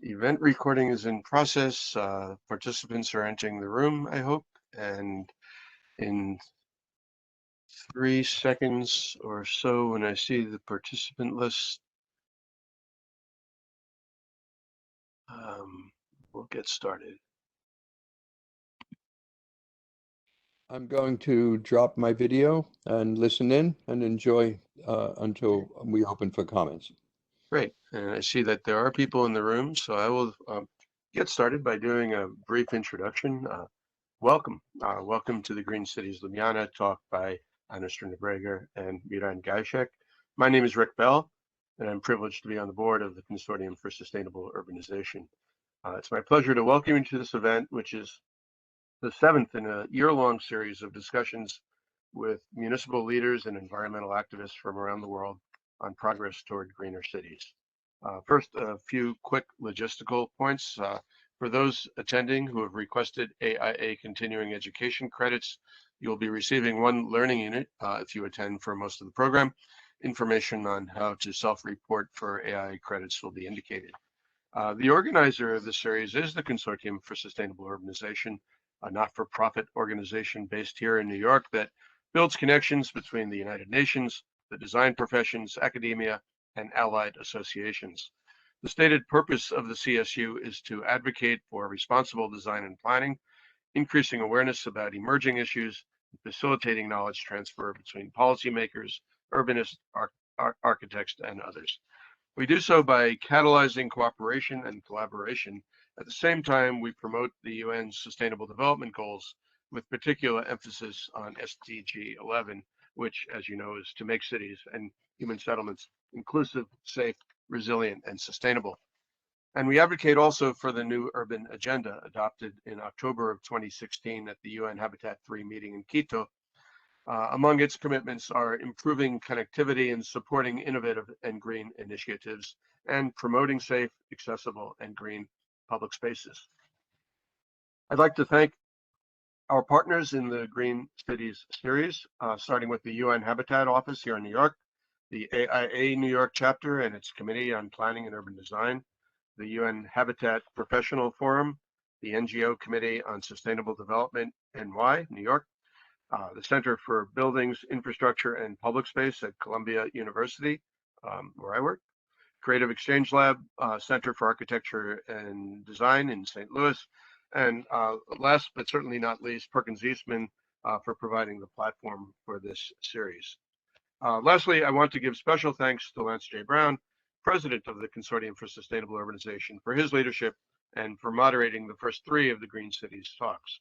Event recording is in process. Participants are entering the room, I hope, and in 3 seconds or so, when I see the participant list, we'll get started. I'm going to drop my video and listen in and enjoy until we open for comments. Great, and I see that there are people in the room, so I will get started by doing a brief introduction. Welcome to the Green Cities Ljubljana talk by Anna Struna-Breger and Miran Gajcek. My name is Rick Bell, and I'm privileged to be on the board of the Consortium for Sustainable Urbanization. It's my pleasure to welcome you to this event, which is the 7th in a year-long series of discussions with municipal leaders and environmental activists from around the world on progress toward greener cities. First, a few quick logistical points. For those attending who have requested AIA continuing education credits, you'll be receiving 1 learning unit if you attend for most of the program. Information on how to self-report for AIA credits will be indicated. The organizer of the series is the Consortium for Sustainable Urbanization, a not-for-profit organization based here in New York that builds connections between the United Nations, the design professions, academia, and allied associations. The stated purpose of the CSU is to advocate for responsible design and planning, increasing awareness about emerging issues, and facilitating knowledge transfer between policymakers, urbanists, architects, and others. We do so by catalyzing cooperation and collaboration. At the same time, we promote the UN's Sustainable Development Goals with particular emphasis on SDG 11, which, as you know, is to make cities and human settlements inclusive, safe, resilient, and sustainable. And we advocate also for the new urban agenda adopted in October of 2016 at the UN Habitat 3 meeting in Quito. Among its commitments are improving connectivity and supporting innovative and green initiatives and promoting safe, accessible, and green public spaces. I'd like to thank our partners in the Green Cities series, starting with the UN Habitat Office here in New York, the AIA New York chapter and its Committee on Planning and Urban Design, the UN Habitat Professional Forum, the NGO Committee on Sustainable Development, NY, New York, the Center for Buildings, Infrastructure, and Public Space at Columbia University, where I work, Creative Exchange Lab, Center for Architecture and Design in St. Louis, and last but certainly not least, Perkins Eastman for providing the platform for this series. Lastly, I want to give special thanks to Lance J. Brown, President of the Consortium for Sustainable Urbanization, for his leadership and for moderating the first 3 of the Green Cities talks.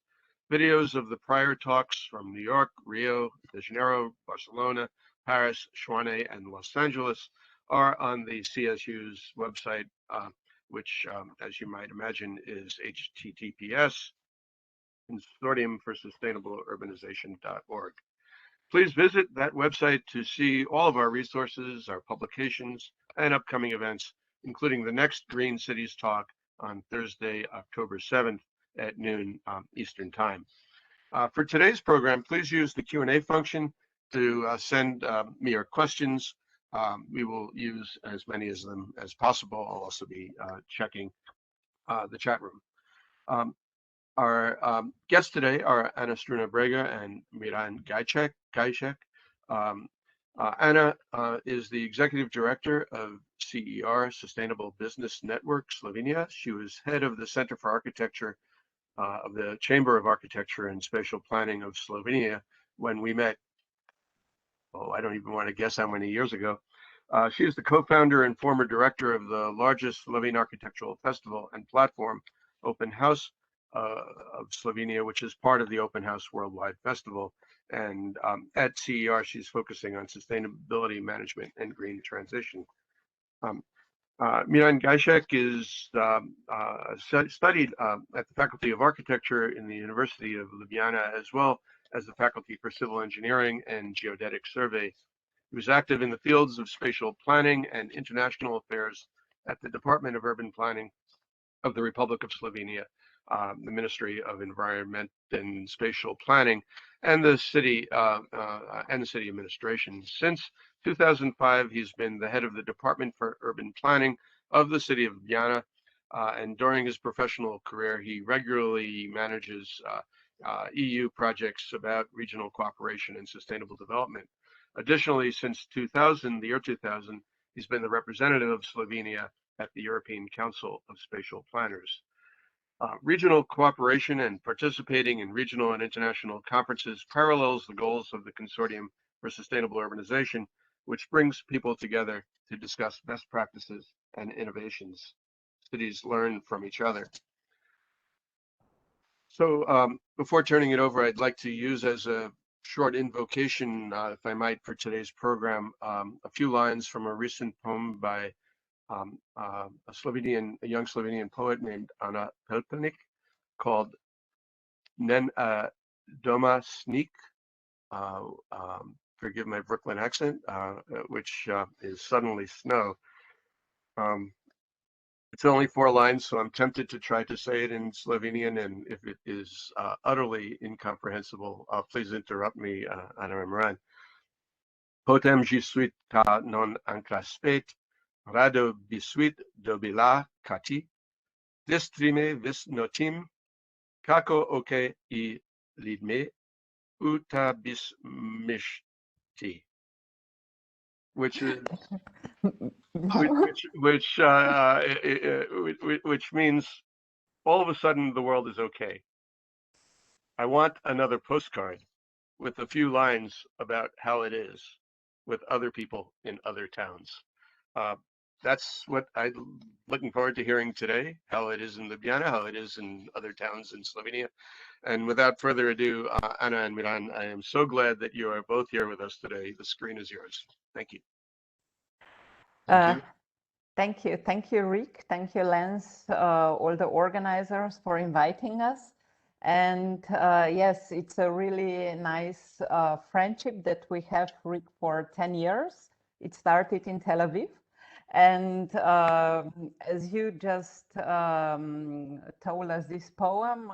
Videos of the prior talks from New York, Rio de Janeiro, Barcelona, Paris, Chouane, and Los Angeles are on the CSU's website, which, as you might imagine, is https consortiumforsustainableurbanization.org. Please visit that website to see all of our resources, our publications, and upcoming events, including the next Green Cities talk on Thursday, October 7th at noon Eastern Time. For today's program, please use the Q&A function to send me your questions. We will use as many of them as possible. I'll also be checking the chat room. Our guests today are Anna Struna-Breger and Miran Gajcek. Anna is the Executive Director of CER, Sustainable Business Network, Slovenia. She was head of the Center for Architecture of the Chamber of Architecture and Spatial Planning of Slovenia when we met, I don't even want to guess how many years ago. She is the co-founder and former director of the largest Slovene architectural festival and platform, Open House of Slovenia, which is part of the Open House Worldwide Festival. And at CER, she's focusing on sustainability management and green transition. Miran Gajcek is studied at the Faculty of Architecture in the University of Ljubljana, as well as the Faculty for Civil Engineering and Geodetic Survey. He was active in the fields of spatial planning and international affairs at the Department of Urban Planning of the Republic of Slovenia, the Ministry of Environment and Spatial Planning, and the city administration. Since 2005, he's been the head of the Department for Urban Planning of the City of Ljubljana, And during his professional career, he regularly manages EU projects about regional cooperation and sustainable development. Additionally, since 2000, the year 2000, he's been the representative of Slovenia at the European Council of Spatial Planners. Regional cooperation and participating in regional and international conferences parallels the goals of the Consortium for Sustainable Urbanization, which brings people together to discuss best practices and innovations. Cities learn from each other. So before turning it over, I'd like to use as a short invocation, if I might, for today's program, a few lines from a recent poem by a young Slovenian poet named Ana Pelpenik called Nen Doma Sneak, forgive my Brooklyn accent, which is suddenly snow. It's only 4 lines, so I'm tempted to try to say it in Slovenian, and if it is utterly incomprehensible, please interrupt me, Ana Imran. Potem žisuit ta non ankra spet, rado bisuit dobila kati, distrime vis notim, kako oke I lidme, uta bis mishti, which is which means all of a sudden the world is okay. I want another postcard with a few lines about how it is with other people in other towns. That's what I'm looking forward to hearing today, how it is in Ljubljana, how it is in other towns in Slovenia. And without further ado, Ana and Miran, I am so glad that you are both here with us today. The screen is yours. Thank you. Thank you. Thank you. Thank you, Rick. Thank you, Lance, all the organizers for inviting us. And yes, it's a really nice friendship that we have, Rick, for 10 years. It started in Tel Aviv. And as you just told us this poem,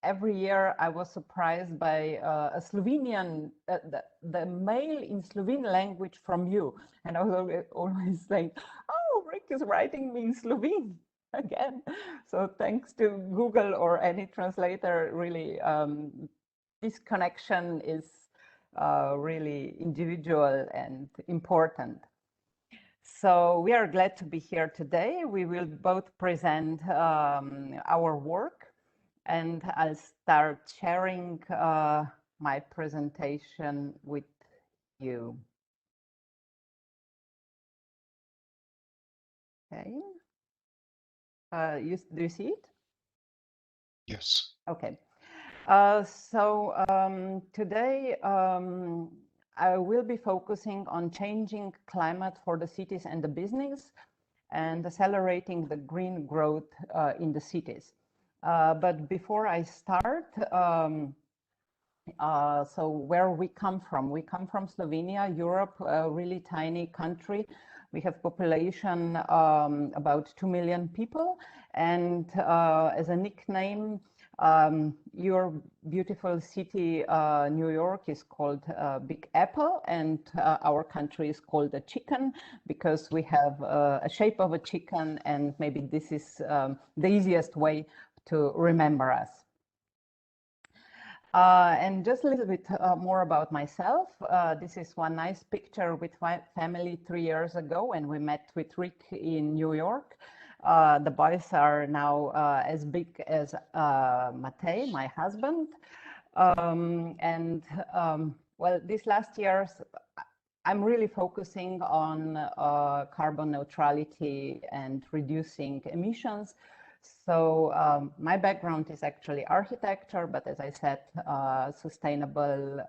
every year I was surprised by a Slovenian, the mail in Slovene language from you. And I was always saying, oh, Rick is writing me in Slovene again. So thanks to Google or any translator, really, this connection is really individual and important. So we are glad to be here today. We will both present our work, and I'll start sharing my presentation with you. Okay. Do you see it? Yes. Okay. Today I will be focusing on changing climate for the cities and the business and accelerating the green growth in the cities. But before I start, so where we come from Slovenia, Europe, a really tiny country. We have population about 2 million people, and as a nickname, your beautiful city, New York, is called Big Apple, and our country is called the chicken because we have a shape of a chicken, and maybe this is the easiest way to remember us. And just a little bit more about myself. This is one nice picture with my family 3 years ago when we met with Rick in New York. The boys are now as big as Matej, my husband. Well, these last years, I'm really focusing on carbon neutrality and reducing emissions. So my background is actually architecture, but as I said, sustainable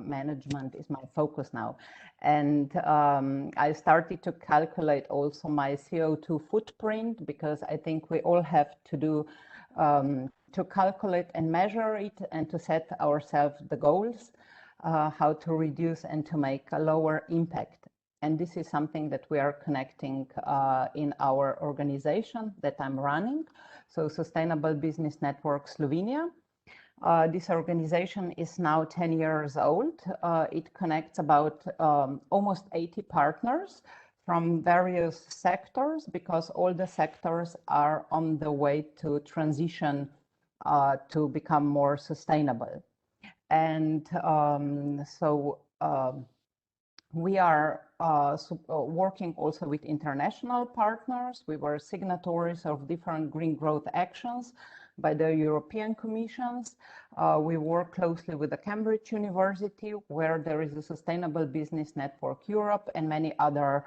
management is my focus now. And I started to calculate also my CO2 footprint because I think we all have to do to calculate and measure it and to set ourselves the goals, how to reduce and to make a lower impact. And this is something that we are connecting in our organization that I'm running. So Sustainable Business Network Slovenia. This organization is now 10 years old. It connects about almost 80 partners from various sectors, because all the sectors are on the way to transition to become more sustainable. And we are working also with international partners. We were signatories of different green growth actions by the European Commissions. We work closely with the Cambridge University, where there is a Sustainable Business Network Europe and many other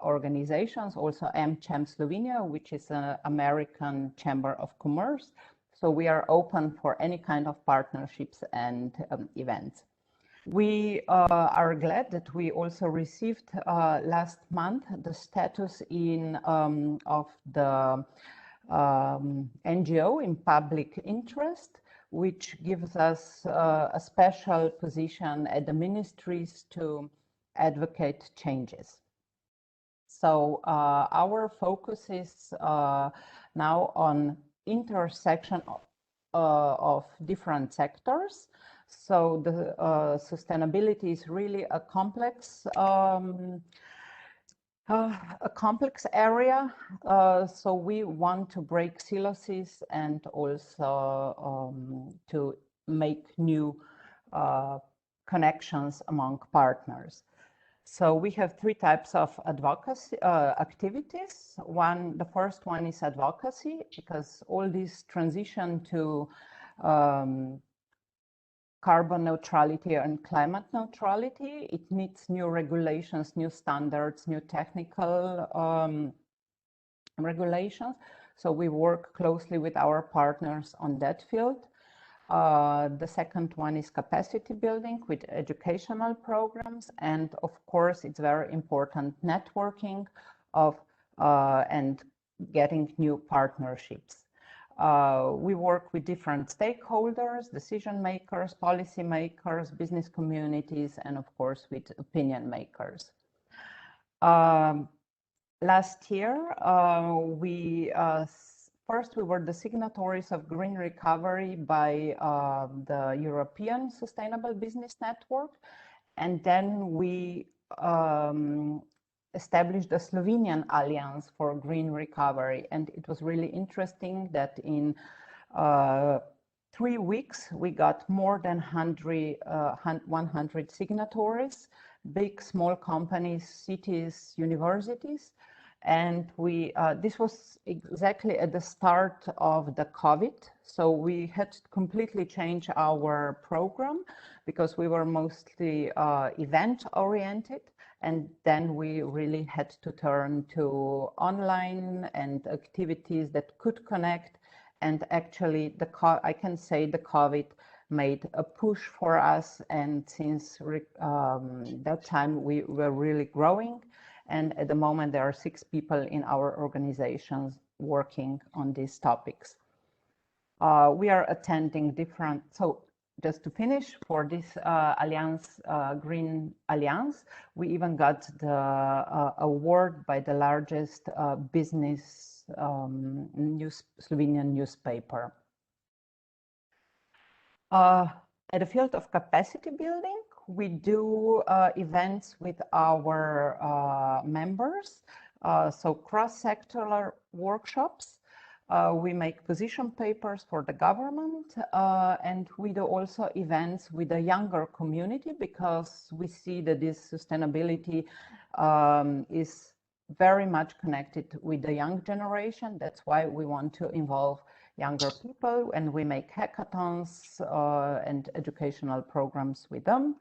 organizations, also AmCham Slovenia, which is an American Chamber of Commerce. So we are open for any kind of partnerships and events. We are glad that we also received last month the status of the NGO in public interest, which gives us a special position at the ministries to advocate changes. So our focus is now on intersection of different sectors. So the sustainability is really a complex area. So we want to break silos and also to make new connections among partners. So we have three types of advocacy activities. The first one is advocacy, because all this transition to carbon neutrality and climate neutrality, it needs new regulations, new standards, new technical regulations. So we work closely with our partners on that field. The second one is capacity building with educational programs. And of course, it's very important networking and getting new partnerships. We work with different stakeholders, decision makers, policy makers, business communities, and of course with opinion makers. Last year, first we were the signatories of Green Recovery by the European Sustainable Business Network, and then we established the Slovenian Alliance for Green Recovery. And it was really interesting that in 3 weeks, we got more than 100 signatories, big, small companies, cities, universities. And this was exactly at the start of the COVID. So we had to completely change our program because we were mostly event oriented. And then we really had to turn to online and activities that could connect. And actually, I can say the COVID made a push for us. And since that time, we were really growing. And at the moment, there are 6 people in our organizations working on these topics. We are attending different, so just to finish, for this Alliance, Green Alliance, we even got the award by the largest business Slovenian newspaper. At the field of capacity building, we do events with our members, so cross-sectoral workshops. We make position papers for the government, and we do also events with the younger community, because we see that this sustainability is very much connected with the young generation. That's why we want to involve younger people, and we make hackathons and educational programs with them.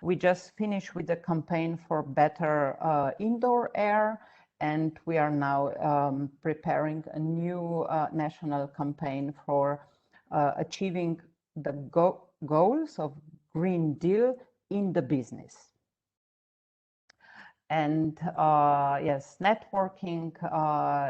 We just finished with the campaign for better indoor air, and we are now preparing a new national campaign for achieving the goals of Green Deal in the business. And yes, networking,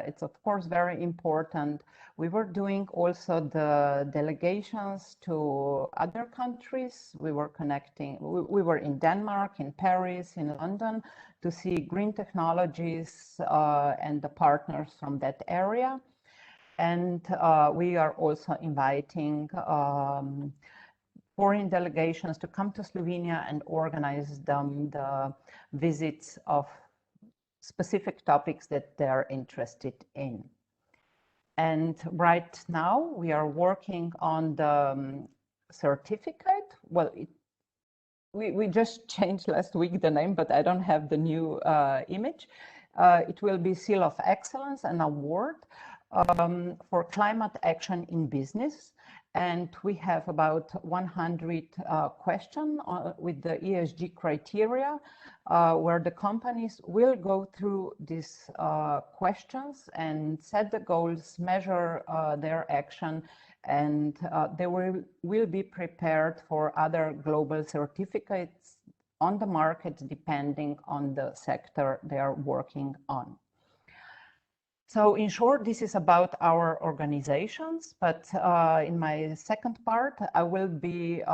it's of course very important. We were doing also the delegations to other countries. We were connecting, we were in Denmark, in Paris, in London, to see green technologies and the partners from that area. And we are also inviting foreign delegations to come to Slovenia and organize them the visits of specific topics that they're interested in. And right now we are working on the certificate. Well, we just changed last week the name, but I don't have the new image. It will be Seal of Excellence, an award for climate action in business. And we have about 100 questions with the ESG criteria, where the companies will go through these questions and set the goals, measure their action, and they will be prepared for other global certificates on the market depending on the sector they are working on. So in short, this is about our organizations, but in my second part, I will be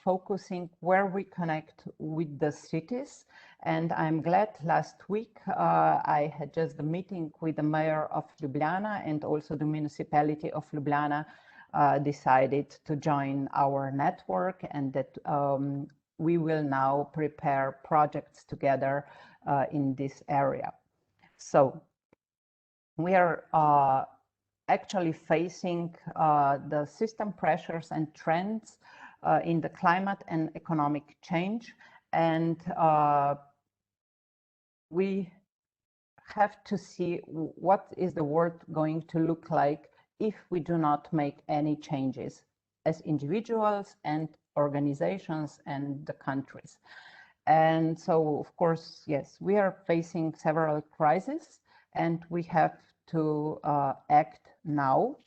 focusing where we connect with the cities. And I'm glad last week I had just a meeting with the mayor of Ljubljana, and also the municipality of Ljubljana decided to join our network, and that we will now prepare projects together in this area. So we are actually facing the system pressures and trends in the climate and economic change, and we have to see what is the world going to look like if we do not make any changes as individuals and organizations and the countries. And so, of course, yes, we are facing several crises, and we have to act now.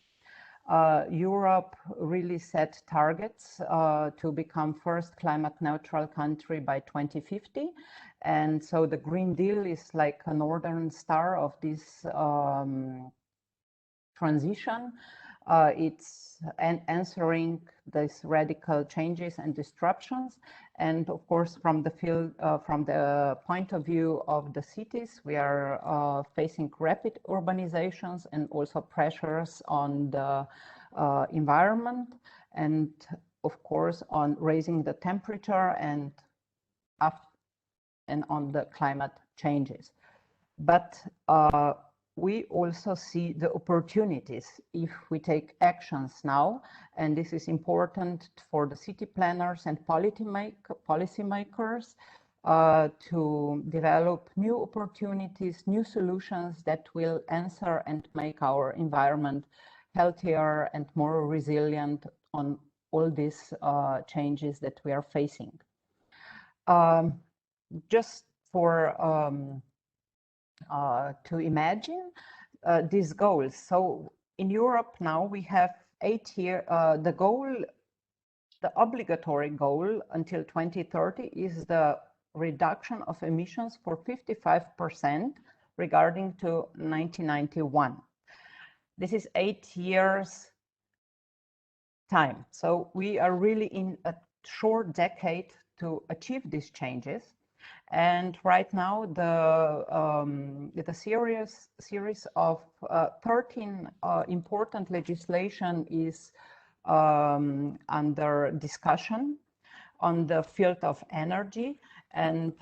Europe really set targets to become first climate neutral country by 2050. And so the Green Deal is like a northern star of this transition. It's answering these radical changes and disruptions. And of course, from the field, from the point of view of the cities, we are facing rapid urbanizations and also pressures on the environment, and of course on raising the temperature and on the climate changes. But we also see the opportunities if we take actions now, and this is important for the city planners and policymakers to develop new opportunities, new solutions that will answer and make our environment healthier and more resilient on all these changes that we are facing. Just for to imagine these goals. So in Europe now we have 8 years, the goal, the obligatory goal until 2030 is the reduction of emissions for 55% regarding to 1991. This is 8 years time. So we are really in a short decade to achieve these changes. And right now, the series of 13 important legislation is under discussion on the field of energy. And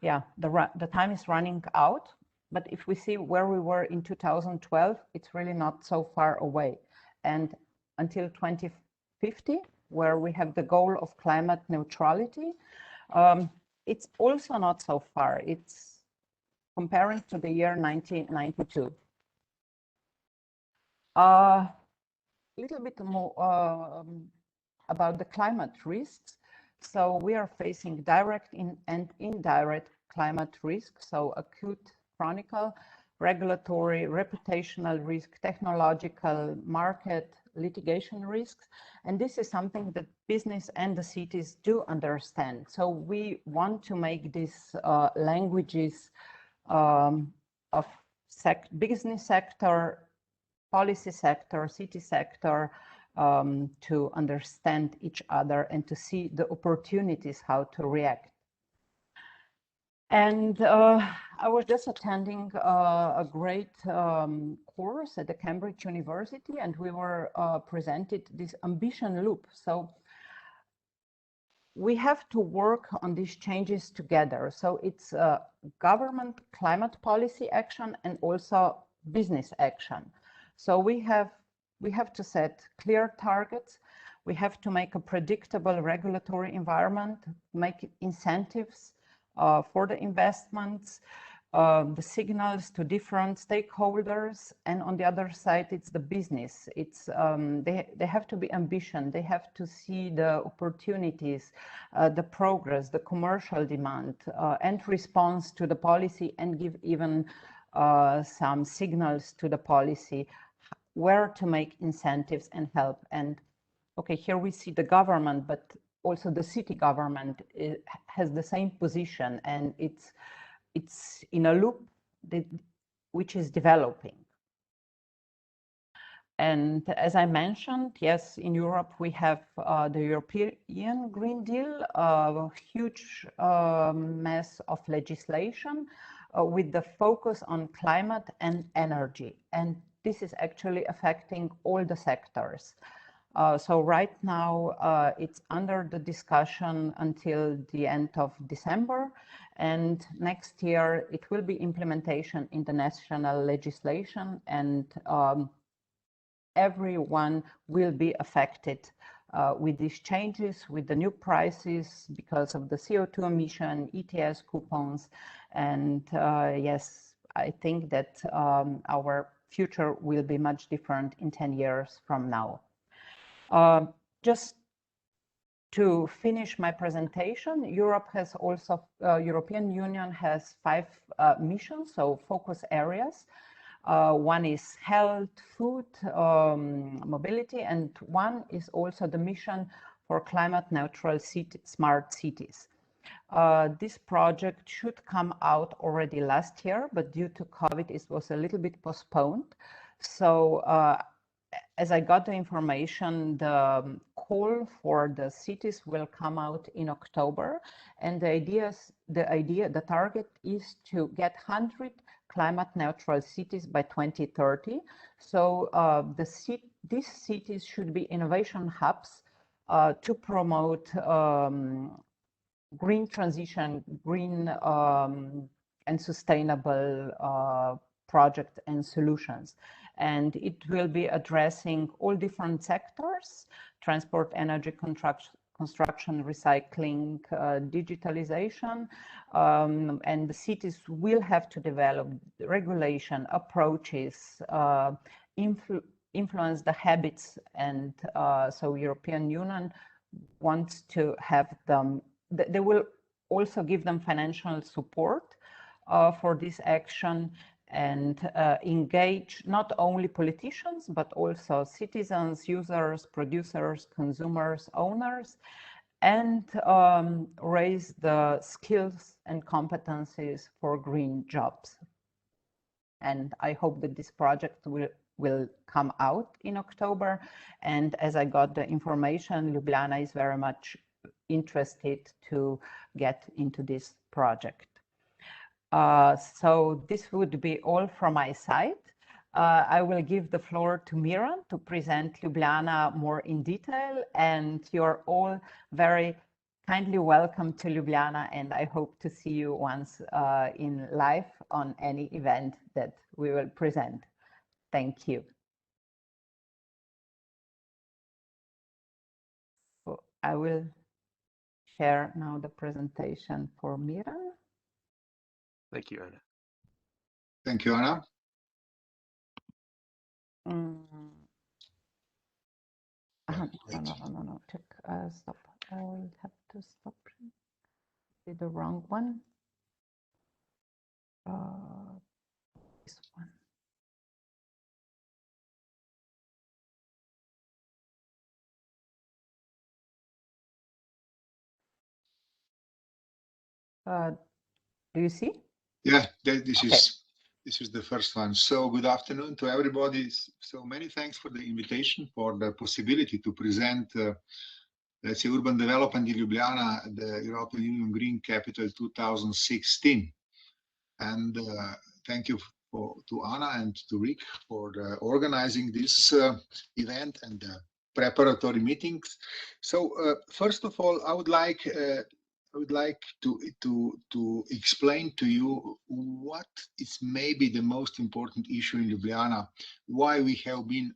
yeah, the time is running out. But if we see where we were in 2012, it's really not so far away. And until 2050, where we have the goal of climate neutrality, it's also not so far. It's comparing to the year 1992. A little bit more about the climate risks. So we are facing direct and indirect climate risks. So acute, chronic, regulatory, reputational risk, technological, market, litigation risks. And this is something that business and the cities do understand. So we want to make these languages of business sector, policy sector, city sector, to understand each other and to see the opportunities how to react. And I was just attending a great course at the Cambridge University, and we were presented this ambition loop. So we have to work on these changes together. So it's government climate policy action and also business action. So we have to set clear targets. We have to make a predictable regulatory environment, make incentives for the investments, the signals to different stakeholders, and on the other side, it's the business. It's they have to be ambitious. They have to see the opportunities, the progress, the commercial demand, and response to the policy, and give even some signals to the policy where to make incentives and help. And okay, here we see the government, but also the city government has the same position, and it's in a loop which is developing. And as I mentioned, yes, in Europe we have the European Green Deal, a huge mess of legislation with the focus on climate and energy. And this is actually affecting all the sectors. So right now it's under the discussion until the end of December, and next year it will be implementation in the national legislation, and everyone will be affected with these changes, with the new prices because of the CO2 emission, ETS coupons, and yes, I think that our future will be much different in 10 years from now. Just to finish my presentation, Europe has also, European Union has 5 missions, so focus areas. One is health, food, mobility, and one is also the mission for climate neutral smart cities. This project should come out already last year, but due to COVID, it was a little bit postponed. So as I got the information, the call for the cities will come out in October, and the target is to get 100 climate neutral cities by 2030. So these cities should be innovation hubs to promote green transition, green and sustainable projects and solutions. And it will be addressing all different sectors: transport, energy, construction, recycling, digitalization, and the cities will have to develop regulation approaches, influence the habits, and so European Union wants to have them. They will also give them financial support for this action, and engage not only politicians, but also citizens, users, producers, consumers, owners, and raise the skills and competencies for green jobs. And I hope that this project will come out in October. And as I got the information, Ljubljana is very much interested to get into this project. So this would be all from my side. I will give the floor to Miran to present Ljubljana more in detail, and you're all very kindly welcome to Ljubljana, and I hope to see you once in live on any event that we will present. Thank you. So I will share now the presentation for Miran. Thank you, Anna. Thank you, Anna. No. Check. Stop. I will have to stop. Did the wrong one. This one. Do you see? Yeah, this is the first one. So good afternoon to everybody. So many thanks for the invitation, for the possibility to present, let's say, urban development in Ljubljana, the European Union Green Capital 2016. And thank you to Anna and to Rick for organizing this event and the preparatory meetings. So first of all, I would like to explain to you what is maybe the most important issue in Ljubljana, why we have been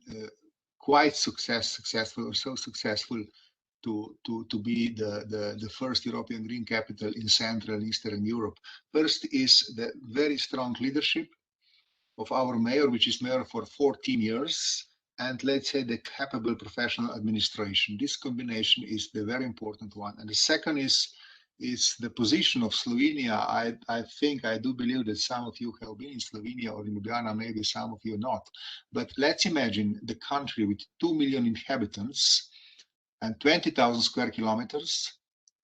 quite successful or so successful to be the first European green capital in Central and Eastern Europe. First is the very strong leadership of our mayor, which is mayor for 14 years, and let's say the capable professional administration. This combination is the very important one. And the second is the position of Slovenia. I do believe that some of you have been in Slovenia or in Ljubljana, maybe some of you not. But let's imagine the country with 2 million inhabitants and 20,000 square kilometers.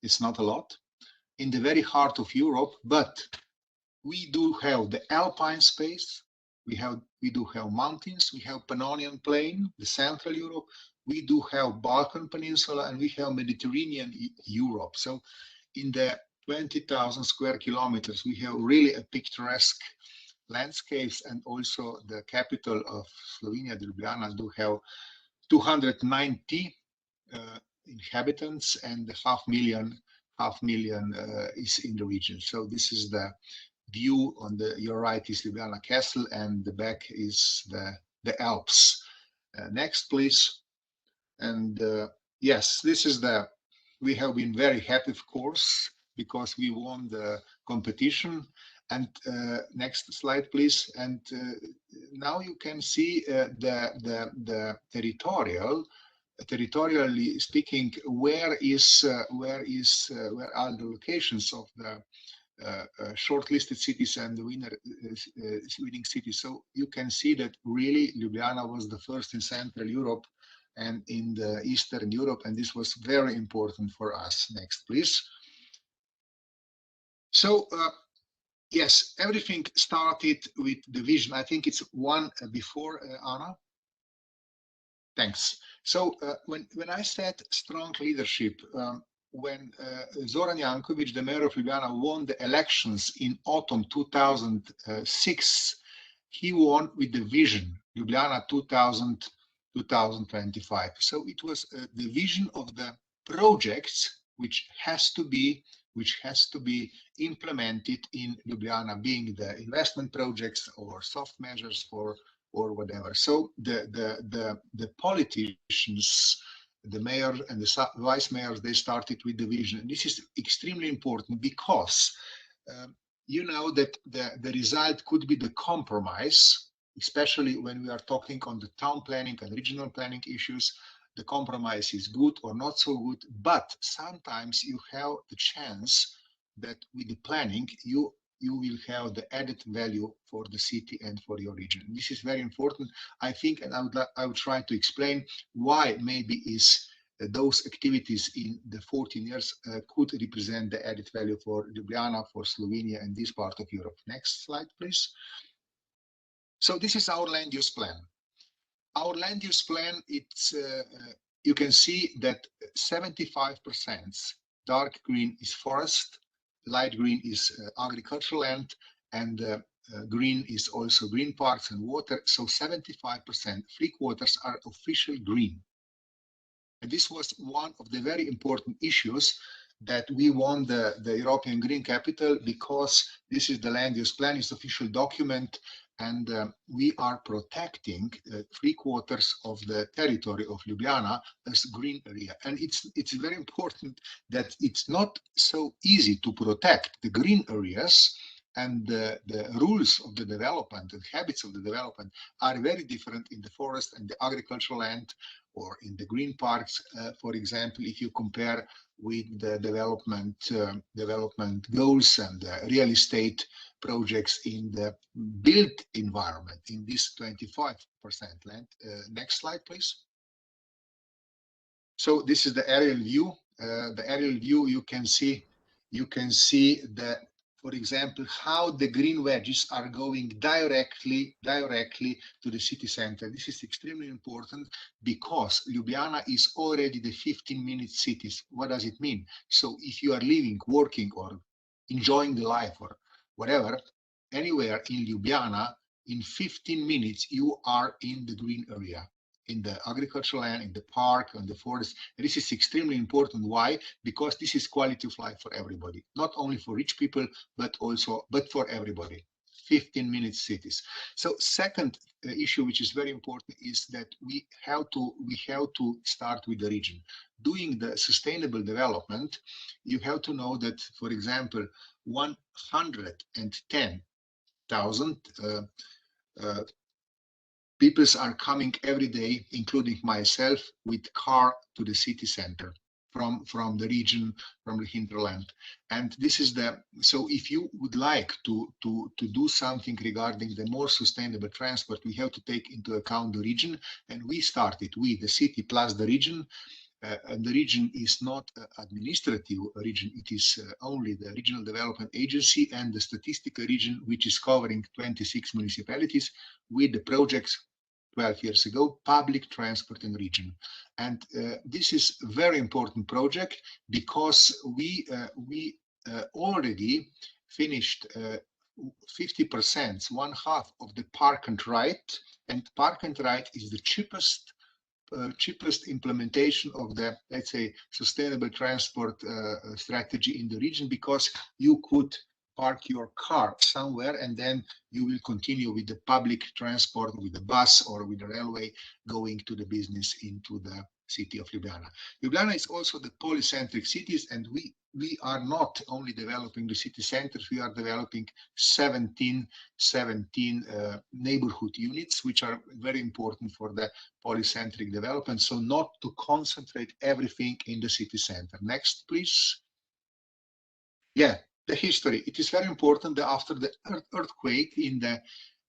It's not a lot in the very heart of Europe, but we do have the alpine space. We do have mountains. We have Pannonian Plain, the Central Europe. We do have Balkan Peninsula, and we have Mediterranean Europe. So in the 20,000 square kilometers, we have really a picturesque landscapes, and also the capital of Slovenia, Ljubljana, do have 290 inhabitants, and half million is in the region. So this is the view. On your right is Ljubljana Castle, and the back is the Alps. Next, please. And yes, this is we have been very happy, of course, because we won the competition. And next slide, please. And now you can see the territorially speaking, where are the locations of the shortlisted cities and the winning cities. So you can see that really Ljubljana was the first in Central Europe and in the Eastern Europe, and this was very important for us. Next, please. So yes, everything started with the vision. I think it's one before, Anna. Thanks. So when I said strong leadership, when Zoran Jankovic, the mayor of Ljubljana, won the elections in autumn 2006, he won with the vision Ljubljana 2025. So it was the vision of the projects which has to be implemented in Ljubljana, being the investment projects or soft measures or whatever. So the politicians, the mayor and the vice mayors, they started with the vision. And this is extremely important because you know that the result could be the compromise, especially when we are talking on the town planning and regional planning issues. The compromise is good or not so good, but sometimes you have the chance that with the planning you will have the added value for the city and for your region. This is very important, I think, and I would try to explain why maybe is those activities in the 14 years could represent the added value for Ljubljana, for Slovenia, and this part of Europe. Next slide, please. So this is our land use plan. Our land use plan, it's you can see that 75% dark green is forest, light green is agricultural land, and green is also green parks and water. So 75% 3/4 are official green. And this was one of the very important issues that we won the European Green Capital, because this is the land use plan, it's official document, and we are protecting 3/4 of the territory of Ljubljana as green area. And it's very important that it's not so easy to protect the green areas, and the rules of the development and habits of the development are very different in the forest and the agricultural land or in the green parks. For example, if you compare with the development goals and real estate projects in the built environment in this 25% land. Next slide, please. So this is the aerial view. The aerial view, you can see that, for example, how the green wedges are going directly to the city center. This is extremely important because Ljubljana is already the 15-minute cities. What does it mean? So if you are living, working, or enjoying the life or whatever, anywhere in Ljubljana, in 15 minutes, you are in the green area. in the agricultural land, in the park, in the forest. And this is extremely important. Why? Because this is quality of life for everybody, not only for rich people, but for everybody. 15-minute cities. So second issue, which is very important, is that we have to start with the region. Doing the sustainable development, you have to know that, for example, 110,000 people are coming every day, including myself, with car to the city center from the region, from the hinterland. And this is so if you would like to do something regarding the more sustainable transport, we have to take into account the region. And we started, the city plus the region. And the region is not an administrative region, it is only the Regional Development Agency and the statistical region, which is covering 26 municipalities with the projects 12 years ago, public transport in region. And this is a very important project because we already finished 50%, one half of the park and ride, and park and ride is the cheapest implementation of the, let's say, sustainable transport strategy in the region, because you could park your car somewhere and then you will continue with the public transport, with the bus or with the railway, going to the business into the city of Ljubljana. Ljubljana is also the polycentric cities, and we are not only developing the city centers, we are developing 17 neighborhood units, which are very important for the polycentric development. So not to concentrate everything in the city center. Next, please. Yeah, the history. It is very important that after the earthquake in the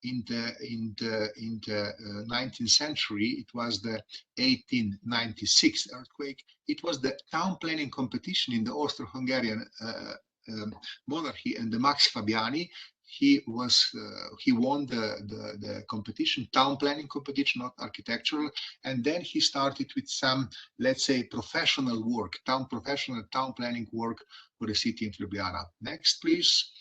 19th century, it was the 1896 earthquake. It was the town planning competition in the Austro-Hungarian monarchy, and the Max Fabiani, he won the competition, town planning competition, not architectural. And then he started with some, let's say, professional work, professional town planning work for the city of Ljubljana. Next, please.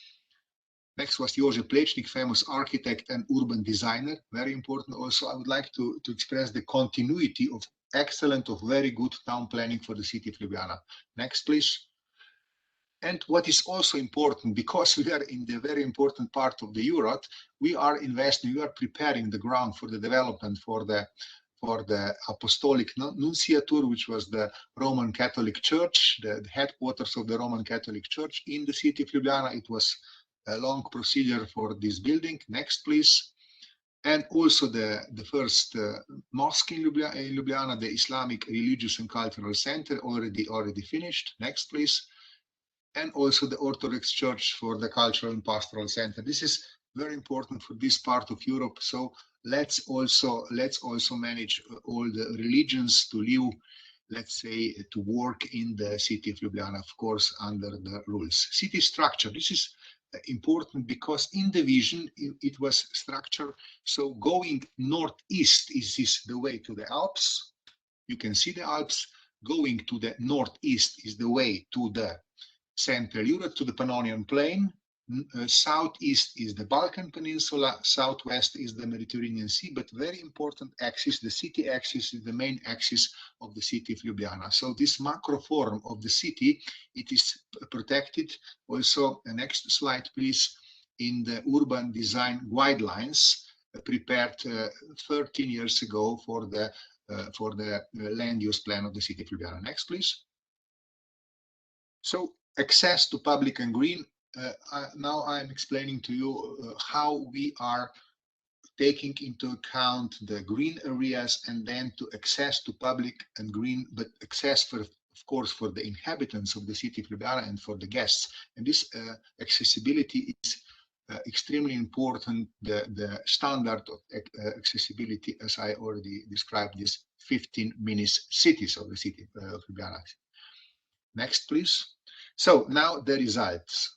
Next was Jože Plečnik, famous architect and urban designer. Very important also. I would like to express the continuity of excellent, of very good town planning for the city of Ljubljana. Next, please. And what is also important, because we are in the very important part of the Europe, we are investing, we are preparing the ground for the development for the Apostolic Nunciature, which was the Roman Catholic Church, the headquarters of the Roman Catholic Church in the city of Ljubljana. It was a long procedure for this building. Next, please. And also the first mosque in Ljubljana, the Islamic Religious and Cultural Center, already finished. Next, please. And also the Orthodox Church for the Cultural and Pastoral Center. This is very important for this part of Europe. So let's also manage all the religions to live, let's say, to work in the city of Ljubljana, of course, under the rules. City structure. This is important because in the vision it was structured. So going northeast is the way to the Alps. You can see the Alps. Going to the northeast is the way to the Central Europe, to the Pannonian Plain. Southeast is the Balkan Peninsula, southwest is the Mediterranean Sea, but very important axis, the city axis, is the main axis of the city of Ljubljana. So this macro form of the city, it is protected. Also, the next slide, please, in the urban design guidelines prepared 13 years ago for the land use plan of the city of Ljubljana. Next, please. So access to public and green. Now I'm explaining to you how we are taking into account the green areas and then to access to public and green, but access for, of course, for the inhabitants of the city of Ljubljana and for the guests. And this accessibility is extremely important. The standard of accessibility, as I already described, is 15-minute cities of the city of Ljubljana. Next, please. So now the results.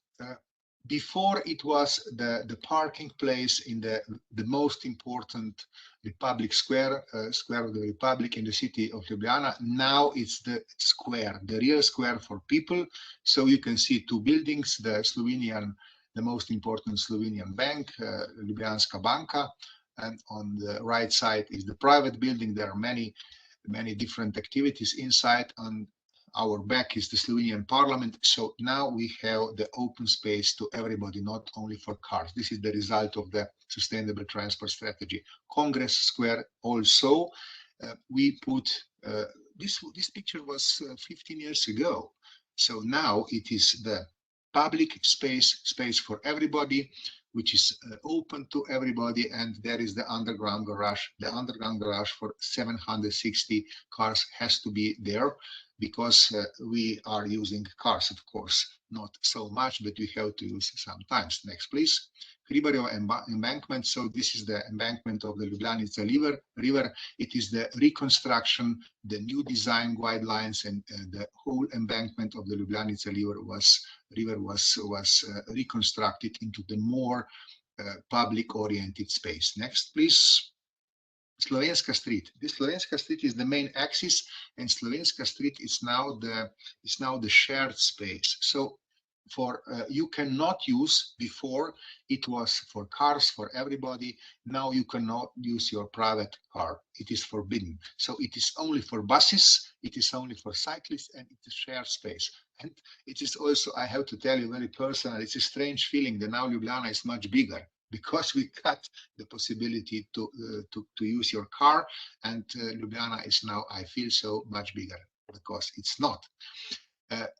Before it was the parking place in the most important Republic Square, Square of the Republic in the city of Ljubljana. Now it's the square, the real square for people. So you can see two buildings, the most important Slovenian bank, Ljubljanska banka, and on the right side is the private building. There are many different activities inside. On our back is the Slovenian parliament. So now we have the open space to everybody, not only for cars. This is the result of the sustainable transport strategy. Congress Square also, we put, this picture was 15 years ago. So now it is the public space for everybody, which is open to everybody, and there is the underground garage. The underground garage for 760 cars has to be there because we are using cars, of course, not so much, but we have to use sometimes. Next, please. Hribarjevo embankment. So this is the embankment of the Ljubljanica river. It is the reconstruction, the new design guidelines, and the whole embankment of the Ljubljanica river was reconstructed into the more public-oriented space. Next, please. Slovenska Street. This Slovenska Street is the main axis, and Slovenska Street is now the shared space. So you cannot use, before it was for cars for everybody. Now you cannot use your private car. It is forbidden. So it is only for buses, it is only for cyclists, and it's a shared space. And it is also, I have to tell you very personal, it's a strange feeling that now Ljubljana is much bigger, because we cut the possibility to use your car, and Ljubljana is now, I feel, so much bigger, because it's not.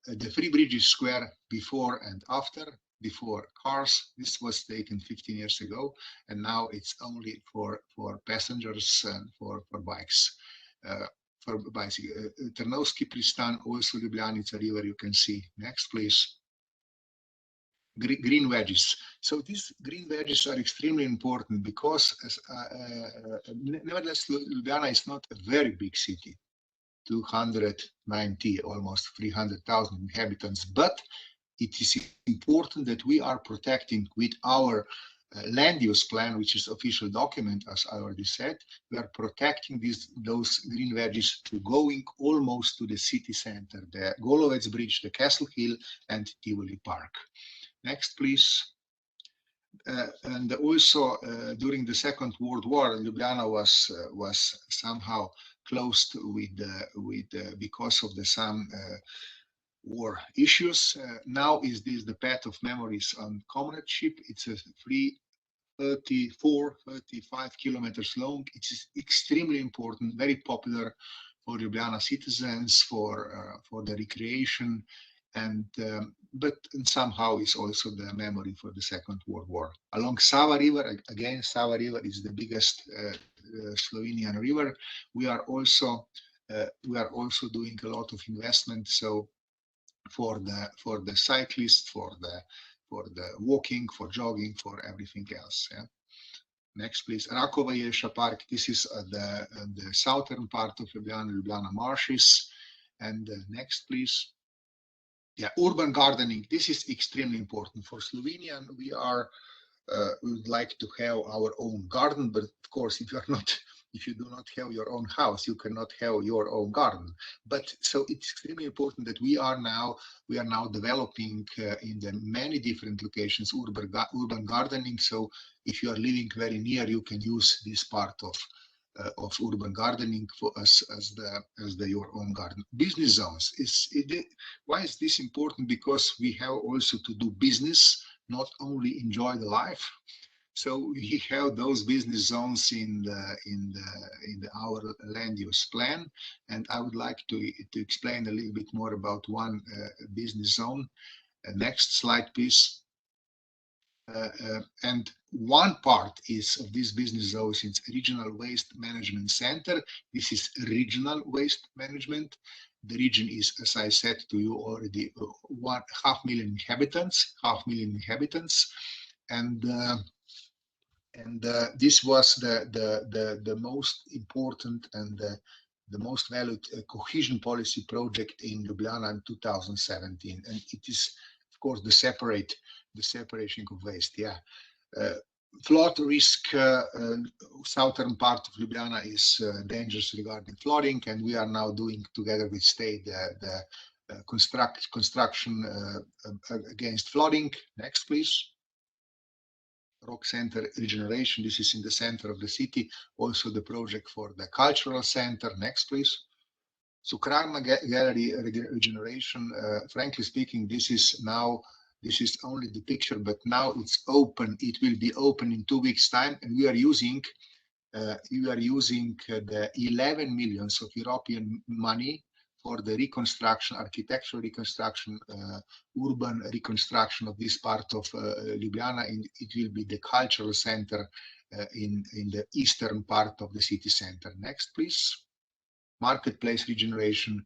The Free Bridges Square before and after. Before cars, this was taken 15 years ago, and now it's only for passengers and for bikes. For bicycle. Trnovski Pristan, also Ljubljanica river, you can see. Next, please. Green wedges. So these green wedges are extremely important because, nevertheless, Ljubljana is not a very big city, 290, almost 300,000 inhabitants, but it is important that we are protecting with our land use plan, which is official document, as I already said. We are protecting those green wedges to going almost to the city center, the Golovec Bridge, the Castle Hill, and Tivoli Park. Next, please. And also during the Second World War, Ljubljana was somehow closed because of some war issues. Now is this the path of memories on comradeship? It's a free 35 kilometers long. It is extremely important, very popular for Ljubljana citizens, for the recreation, and but somehow is also the memory for the Second World War. Along Sava River, again, Sava River is the biggest Slovenian river. We are also doing a lot of investment. So for the cyclists, for the walking, for jogging, for everything else. Yeah. Next, please. Rakova Jelša Park. This is the southern part of Ljubljana marshes. And next, please. Yeah, urban gardening. This is extremely important for Slovenia. We would like to have our own garden, but of course, if you do not have your own house, you cannot have your own garden. But so it's extremely important that we are now developing in the many different locations urban gardening. So if you are living very near, you can use this part of urban gardening for us as your own garden. Business zones. Why is this important? Because we have also to do business, not only enjoy the life. So we have those business zones in our land use plan, and I would like to explain a little bit more about one business zone. Next slide, please. And one part of this business zone is Regional Waste Management Center. This is regional waste management. The region is, as I said to you already, 500,000 inhabitants, and this was the most important and the most valued cohesion policy project in Ljubljana in 2017, and it is, of course, the separation of waste. Yeah, flood risk. Southern part of Ljubljana is dangerous regarding flooding, and we are now doing together with state the construction against flooding. Next, please. Rock Center Regeneration. This is in the center of the city. Also the project for the cultural center. Next, please. Cukrarna Gallery Regeneration. Frankly speaking, this is only the picture, but now it's open. It will be open in 2 weeks' time, and we are using the 11 millions of European money for the reconstruction, architectural reconstruction, urban reconstruction of this part of Ljubljana. And it will be the cultural center in the eastern part of the city center. Next, please. Marketplace Regeneration.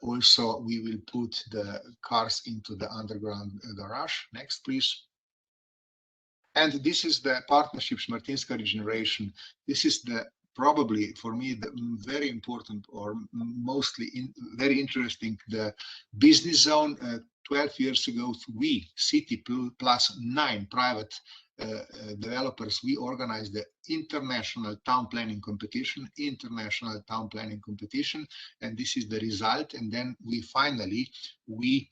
Also, we will put the cars into the underground garage. Next, please. And this is the partnership Martinska Regeneration. This is probably for me the very important, or mostly very interesting, the business zone. 12 years ago, we, City plus 9 private developers, we organized the international town planning competition, and this is the result. And then we finally we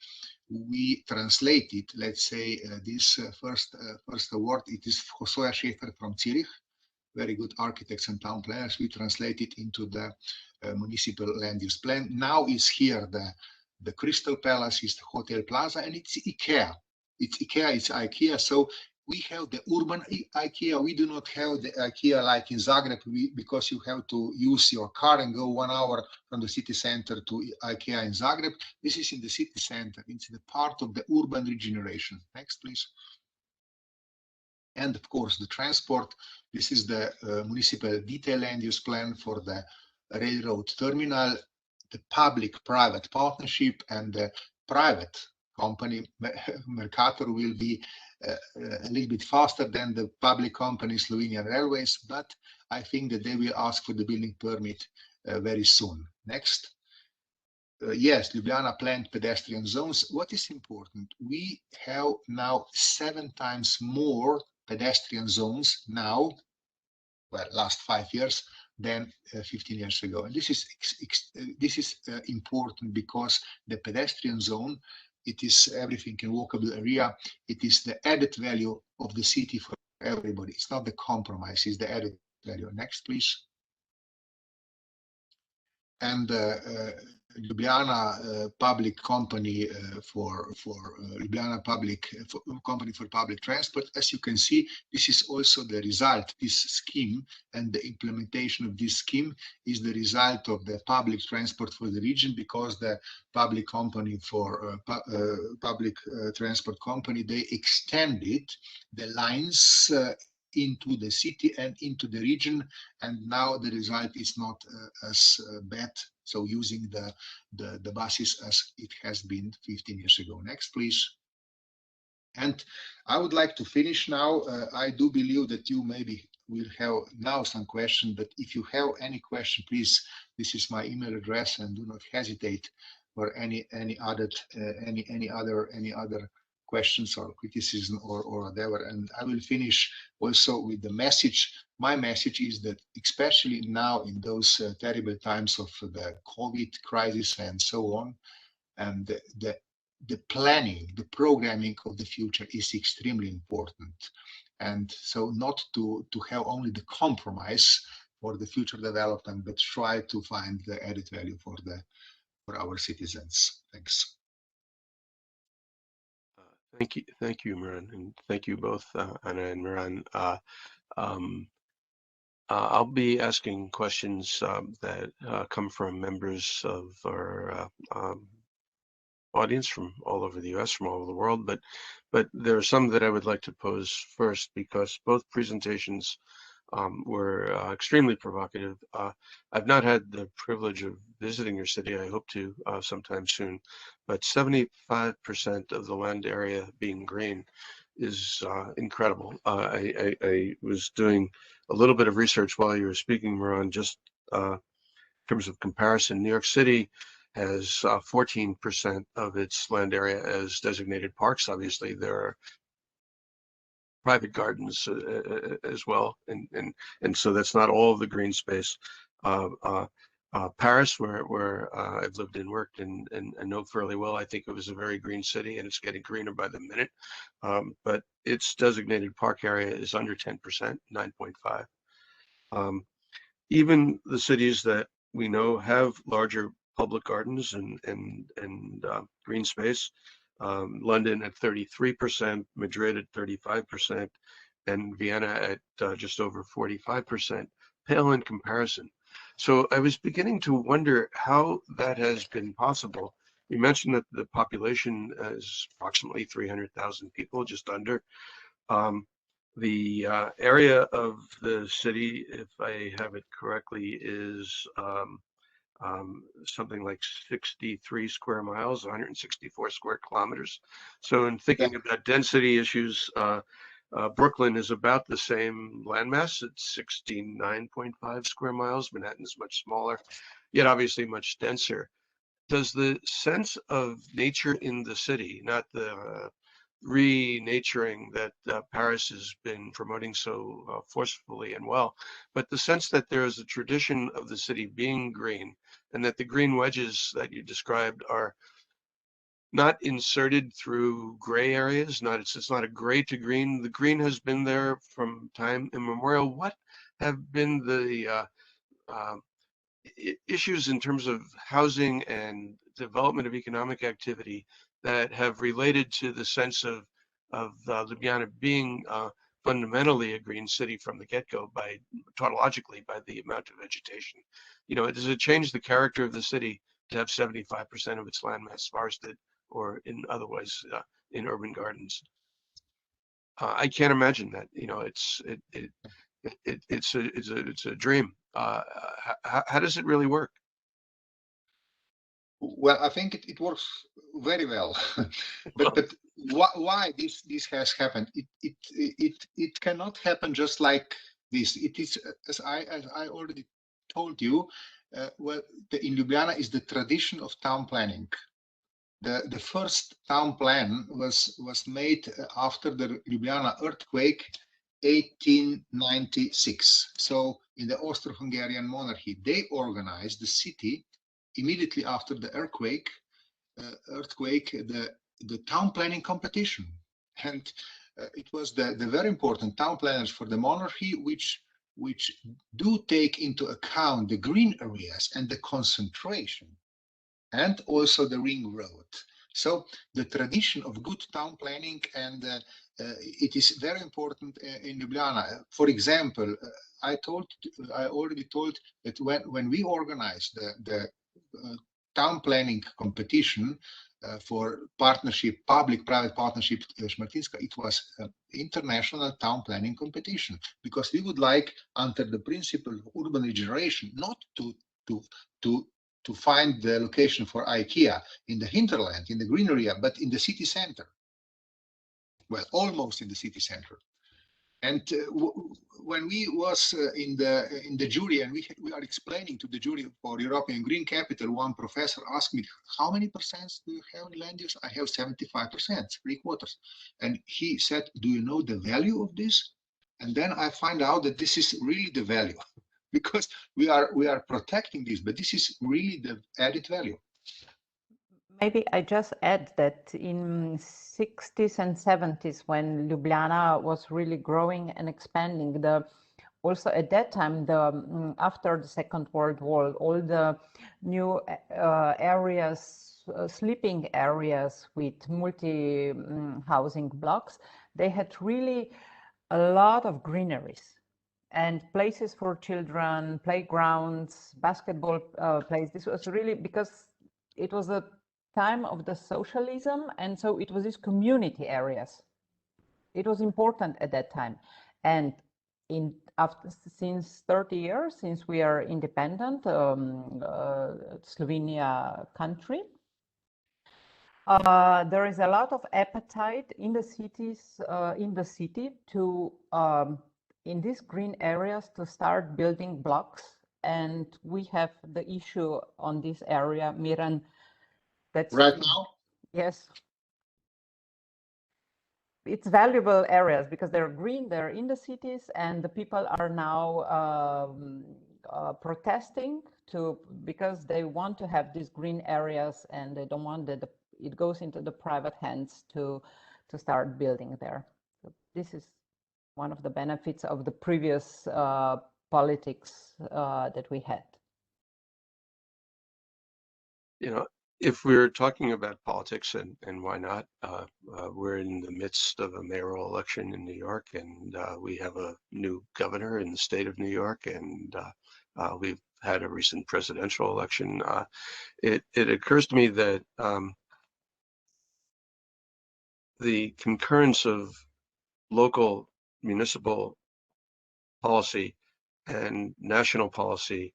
translated, let's say, this first award. It is Hosoja Schäfer from Zurich, very good architects and town planners. We translated into the municipal land use plan. Now is here the Crystal Palace, is the Hotel Plaza, and it's IKEA. It's IKEA. So we have the urban IKEA. We do not have the IKEA like in Zagreb, because you have to use your car and go 1 hour from the city center to IKEA in Zagreb. This is in the city center. It's the part of the urban regeneration. Next, please. And of course, the transport. This is the municipal detail land use plan for the railroad terminal, the public-private partnership, and the private company Mercator will be a little bit faster than the public company Slovenian Railways, but I think that they will ask for the building permit very soon. Next. Yes, Ljubljana planned pedestrian zones. What is important? We have now 7 times more pedestrian zones now, well, last 5 years, than 15 years ago. And this is important, because the pedestrian zone, it is everything in walkable area. It is the added value of the city for everybody. It's not the compromise, it's the added value. Next, please. And Ljubljana public company for Ljubljana company for public transport. As you can see, this is also the result. This scheme and the implementation of this scheme is the result of the public transport for the region, because the public company for public transport company, they extended the lines into the city and into the region, and now the result is not as bad. So using the buses as it has been 15 years ago. Next, please. And I would like to finish now. I do believe that you maybe will have now some question, but if you have any question, please, this is my email address, and do not hesitate for any other questions or criticism or whatever. And I will finish also with the message. My message is that, especially now in those terrible times of the COVID crisis and so on, and the planning, the programming of the future is extremely important. And so not to have only the compromise for the future development, but try to find the added value for our citizens. Thanks. Thank you, Miran, and thank you both, Anna and Miran. I'll be asking questions that come from members of our audience from all over the U.S., from all over the world, but there are some that I would like to pose first, because both presentations were extremely provocative. I've not had the privilege of visiting your city. I hope to sometime soon, but 75% of the land area being green is incredible. I was doing a little bit of research while you were speaking, Miran, just in terms of comparison. New York City has 14% of its land area as designated parks. Obviously, there are private gardens as well, and so that's not all of the green space. Paris, where I've lived and worked and know fairly well. I think it was a very green city, and it's getting greener by the minute. But its designated park area is under 10%, 9.5. Even the cities that we know have larger public gardens and green space. London at 33%, Madrid at 35%, and Vienna at just over 45%, pale in comparison. So I was beginning to wonder how that has been possible. You mentioned that the population is approximately 300,000 people, just under. The area of the city, if I have it correctly, is something like 63 square miles, 164 square kilometers. So in thinking about density issues, Brooklyn is about the same landmass at 69.5 square miles. Manhattan is much smaller, yet obviously much denser. Does the sense of nature in the city, not the re-naturing that Paris has been promoting so forcefully and well, but the sense that there is a tradition of the city being green, and that the green wedges that you described are not inserted through gray areas. It's not a gray to green. The green has been there from time immemorial. What have been the issues in terms of housing and development of economic activity that have related to the sense of Ljubljana being fundamentally a green city from the get-go, by tautologically, by the amount of vegetation? Does it change the character of the city to have 75% of its landmass forested, or in other ways in urban gardens? I can't imagine that. It's a dream. How does it really work? Well, I think it works very well, but why this has happened? It cannot happen just like this. It is, as I already told you, well, in Ljubljana is the tradition of town planning. The first town plan was made after the Ljubljana earthquake, 1896. So in the Austro-Hungarian monarchy, they organized the city immediately after the earthquake, the town planning competition. And it was the very important town planners for the monarchy, which do take into account the green areas and the concentration, and also the ring road. So the tradition of good town planning, and it is very important in Ljubljana. For example, I already told that when we organized the town planning competition for partnership, public-private partnership, Smartinska, it was an international town planning competition, because we would like, under the principle of urban regeneration, not to find the location for IKEA in the hinterland, in the green area, but in the city center. Well, almost in the city center. And when we was in the jury, and we are explaining to the jury for European Green Capital, one professor asked me, how many percent do you have in land use? I have 75%, 3/4. And he said, do you know the value of this? And then I find out that this is really the value, because we are protecting this, but this is really the added value. Maybe I just add that in 60s and 70s, when Ljubljana was really growing and expanding, also at that time, after the Second World War, all the new areas, sleeping areas with multi-housing blocks, they had really a lot of greeneries and places for children, playgrounds, basketball plays. This was really because it was a time of the socialism, and so it was these community areas. It was important at that time. And since 30 years, since we are independent Slovenia country, there is a lot of appetite in the cities, in the city, to in these green areas to start building blocks. And we have the issue on this area, Miran. That's right now? Yes. It's valuable areas because they're green, they're in the cities, and the people are now protesting because they want to have these green areas and they don't want that it goes into the private hands to start building there. So this is one of the benefits of the previous politics that we had. You know, if we're talking about politics, and why not, we're in the midst of a mayoral election in New York, and we have a new governor in the state of New York, and we've had a recent presidential election. It occurs to me that the concurrence of local municipal policy and national policy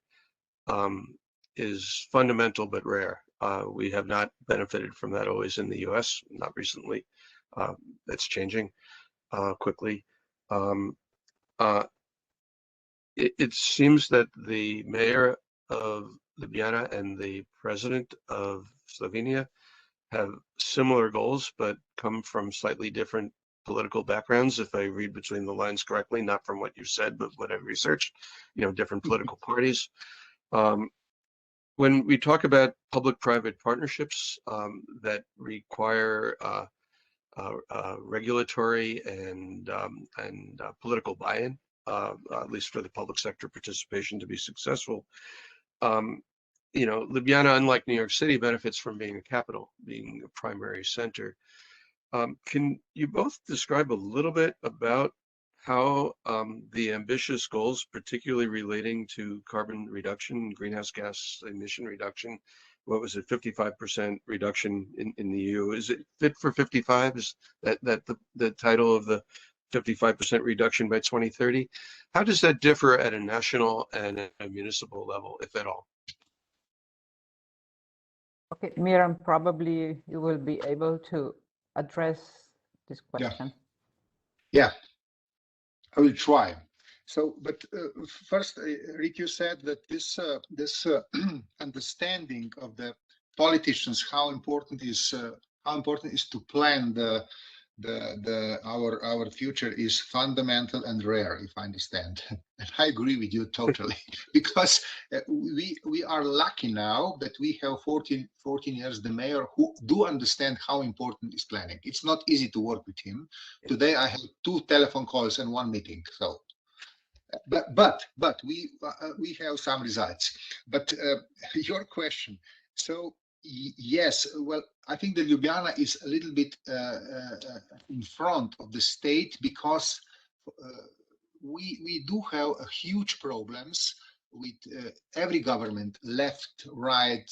is fundamental but rare. We have not benefited from that always in the US, not recently. That's changing quickly. It seems that the mayor of Ljubljana and the president of Slovenia have similar goals, but come from slightly different political backgrounds, if I read between the lines correctly, not from what you said, but what I've researched, you know, different political parties. When we talk about public-private partnerships that require regulatory and political buy-in, at least for the public sector participation to be successful, you know, Ljubljana, unlike New York City, benefits from being a capital, being a primary center. Can you both describe a little bit about how the ambitious goals, particularly relating to carbon reduction, greenhouse gas emission reduction, what was it, 55% reduction in the EU? Is it Fit for 55? Is that the title of the 55% reduction by 2030? How does that differ at a national and a municipal level, if at all? Okay, Miran, probably you will be able to address this question. Yeah, I will try. So, but first, Rick, you said that this understanding of the politicians how important is to plan our future is fundamental and rare, if I understand. And I agree with you totally, because we are lucky now that we have 14 years the mayor who do understand how important is planning. It's not easy to work with him. Today I have 2 telephone calls and 1 meeting. So, but we have some results. But your question, so. Yes, well, I think that Ljubljana is a little bit in front of the state because we do have a huge problems with every government, left, right,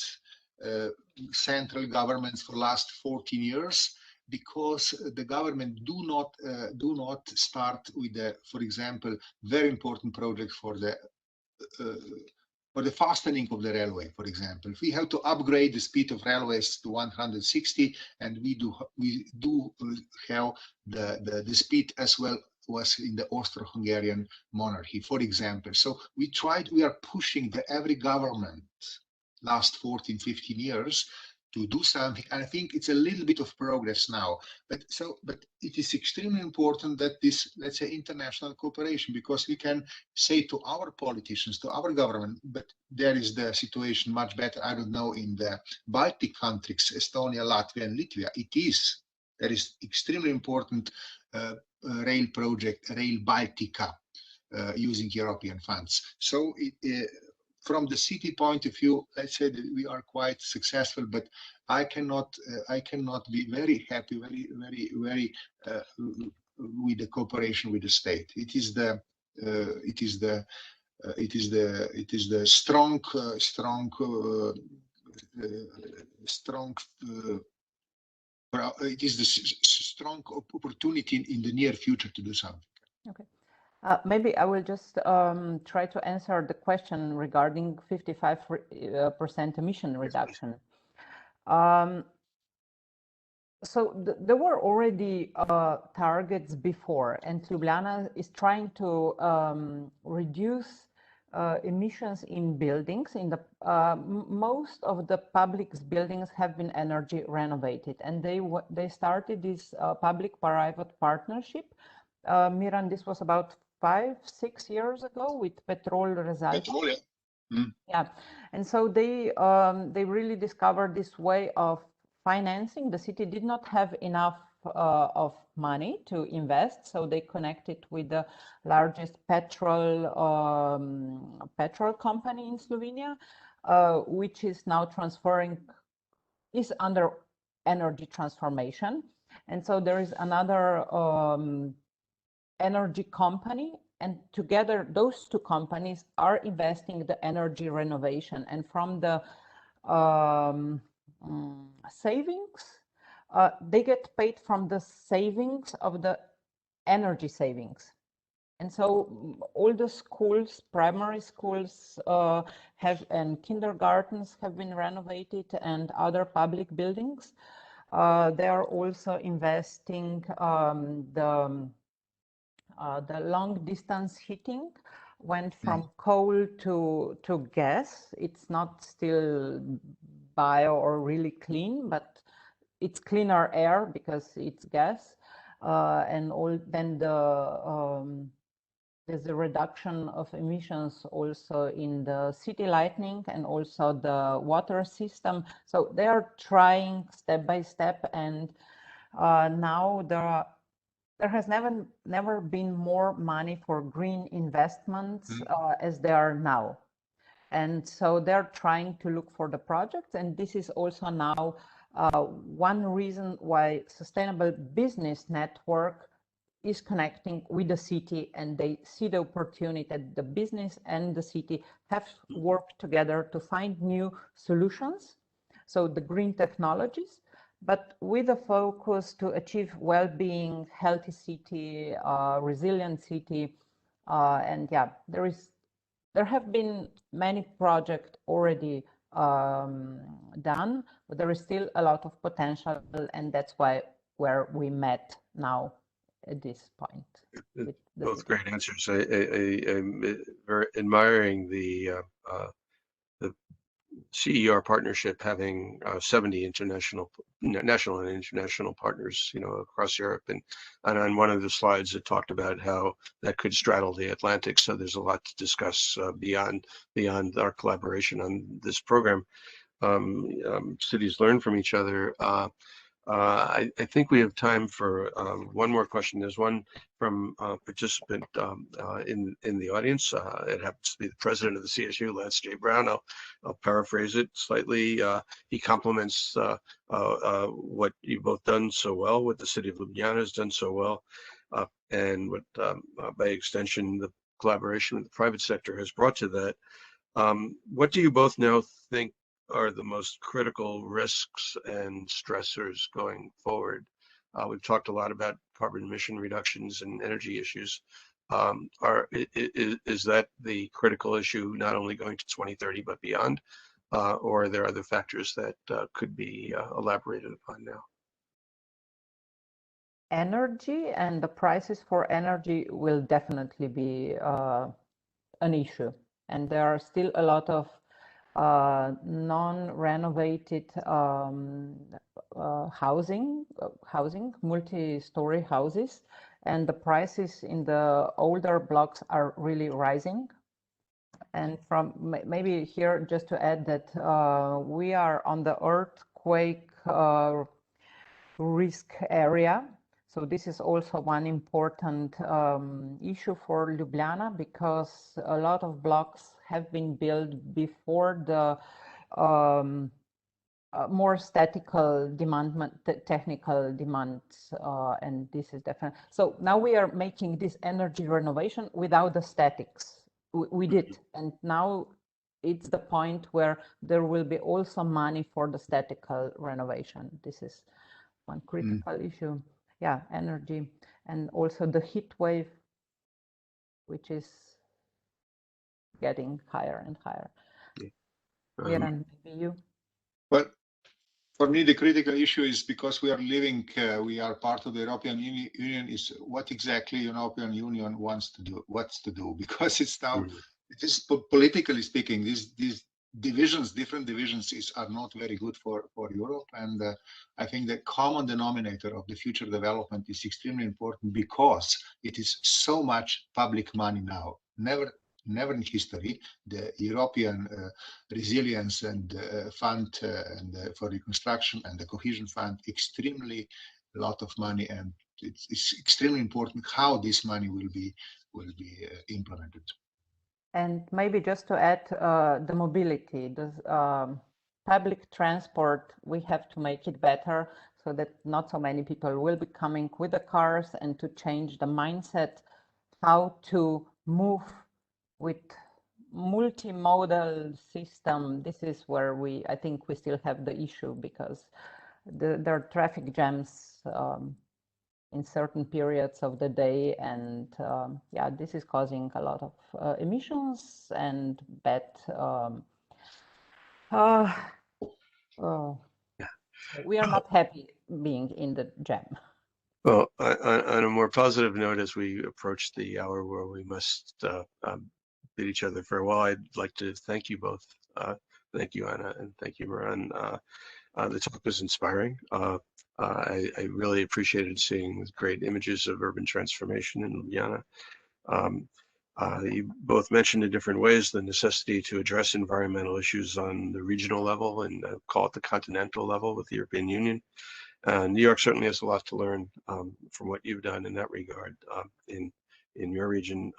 central governments for last 14 years, because the government do not start with the, for example, very important project for the fastening of the railway, for example. We have to upgrade the speed of railways to 160, and we do have the speed as well was in the Austro-Hungarian monarchy, for example. So we are pushing every government last 14, 15 years to do something. And I think it's a little bit of progress now. But it is extremely important that this, let's say, international cooperation, because we can say to our politicians, to our government, but there is the situation much better. I don't know, in the Baltic countries, Estonia, Latvia, and Latvia, there is extremely important rail project, Rail Baltica, using European funds. So from the city point of view, let's say that we are quite successful, but I cannot be very happy, very with the cooperation with the state. It is the strong opportunity in the near future to do something. Okay. Maybe I will just try to answer the question regarding 55% emission reduction. So there were already targets before, and Ljubljana is trying to reduce emissions in buildings. In the most of the public buildings have been energy renovated, and they started this public-private partnership. Miran, this was about 5-6 years ago with Petrol Result. Yeah, and so they really discovered this way of financing. The city did not have enough of money to invest, so they connected with the largest petrol company in Slovenia, which is now is under energy transformation. And so there is another energy company, and together those two companies are investing the energy renovation, and from the savings they get paid from the savings of the energy savings. And so all the schools, primary schools and kindergartens have been renovated, and other public buildings. They are also investing the long distance heating went from coal to gas. It's not still bio or really clean, but it's cleaner air because it's gas. And then there's a reduction of emissions also in the city lighting and also the water system. So they are trying step by step, and now there has never been more money for green investments as there are now. And so they're trying to look for the projects. And this is also now one reason why Sustainable Business Network is connecting with the city, and they see the opportunity that the business and the city have worked together to find new solutions. So the green technologies, but with a focus to achieve well-being, healthy city, resilient city. And yeah, there have been many projects already done, but there is still a lot of potential, and that's where we met now at this point. Both great answers. I'm very admiring the CER partnership, having 70 national and international partners, across Europe. And on one of the slides, it talked about how that could straddle the Atlantic. So there's a lot to discuss beyond our collaboration on this program. Cities learn from each other. I think we have time for one more question. There's one from a participant in the audience. It happens to be the president of the CSU, Lance J. Brown. I'll paraphrase it slightly. He compliments what you've both done so well, what the city of Ljubljana has done so well, and what, by extension, the collaboration with the private sector has brought to that. What do you both now think are the most critical risks and stressors going forward? We've talked a lot about carbon emission reductions and energy issues. Is that the critical issue, not only going to 2030 but beyond, or are there other factors that could be elaborated upon now? Energy and the prices for energy will definitely be an issue, and there are still a lot of non-renovated housing, multi-story houses, and the prices in the older blocks are really rising. And from maybe here, just to add that we are on the earthquake risk area. So this is also one important issue for Ljubljana, because a lot of blocks have been built before the more statical technical demands, and this is definitely. So now we are making this energy renovation without the statics. We did, and now it's the point where there will be also money for the statical renovation. This is one critical issue. Yeah, energy, and also the heat wave, which is getting higher and higher. Miran, maybe you? Well, for me, the critical issue is, because we are living, we are part of the European Union, is what exactly European Union wants to do, what's to do, because it's now, it is politically speaking, these divisions, different divisions are not very good for Europe. And I think the common denominator of the future development is extremely important, because it is so much public money now. Never never in history. The European Resilience and Fund and for Reconstruction and the Cohesion Fund, extremely lot of money, and it's extremely important how this money will be implemented. And maybe just to add the mobility, the public transport, we have to make it better so that not so many people will be coming with the cars, and to change the mindset how to move with multimodal system. This is where I think we still have the issue, because there are traffic jams in certain periods of the day, and yeah, this is causing a lot of emissions and bad we are not happy being in the jam. Well, on a more positive note, as we approach the hour where we must bid each other farewell, I'd like to thank you both. Thank you, Anna, and thank you, Miran. The talk was inspiring. I really appreciated seeing the great images of urban transformation in Ljubljana. You both mentioned in different ways the necessity to address environmental issues on the regional level and call it the continental level with the European Union. New York certainly has a lot to learn from what you've done in that regard in your region.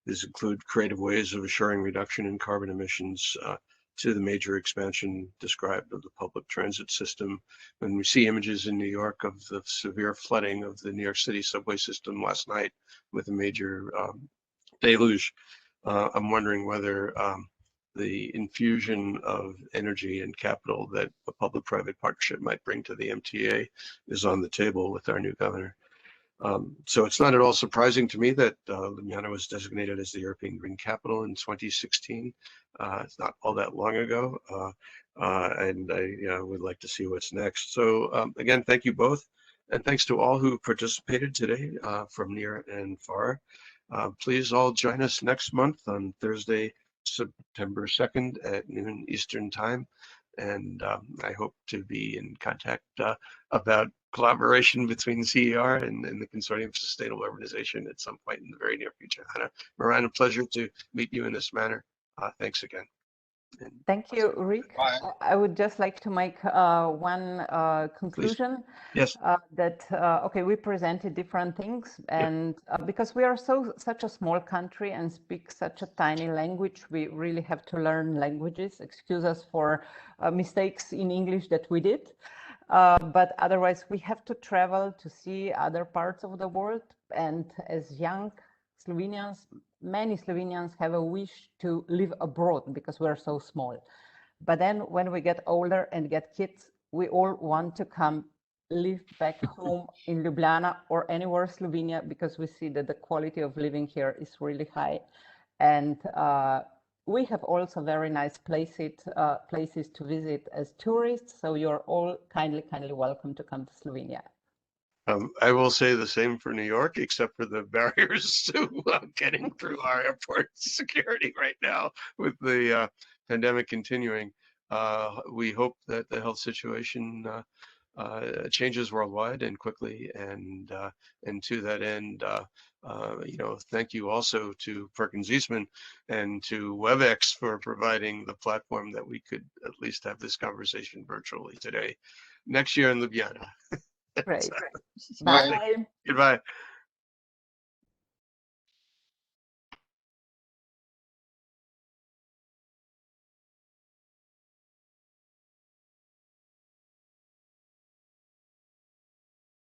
These include creative ways of assuring reduction in carbon emissions to the major expansion described of the public transit system. When we see images in New York of the severe flooding of the New York City subway system last night with a major deluge, I'm wondering whether the infusion of energy and capital that a public-private partnership might bring to the MTA is on the table with our new governor. So it's not at all surprising to me that Ljubljana was designated as the European Green Capital in 2016. It's not all that long ago, and I would like to see what's next. So again, thank you both, and thanks to all who participated today from near and far. Please all join us next month on Thursday, September 2nd at noon Eastern Time. And I hope to be in contact about collaboration between CER and the Consortium for Sustainable Urbanization at some point in the very near future. Anna, Miran, a pleasure to meet you in this manner. Thanks again. Thank you, Rick. Bye. I would just like to make one conclusion. Please. Yes. That okay, we presented different things, and because we are such a small country and speak such a tiny language, we really have to learn languages. Excuse us for mistakes in English that we did, but otherwise we have to travel to see other parts of the world. And as young Slovenians, many Slovenians have a wish to live abroad because we're so small. But then when we get older and get kids, we all want to come live back home in Ljubljana or anywhere Slovenia, because we see that the quality of living here is really high. And we have also very nice places to visit as tourists. So you're all kindly welcome to come to Slovenia. I will say the same for New York, except for the barriers to getting through our airport security right now with the pandemic continuing. We hope that the health situation changes worldwide and quickly, and to that end, thank you also to Perkins Eastman and to WebEx for providing the platform that we could at least have this conversation virtually today. Next year in Ljubljana. Great. Bye. Bye. Goodbye.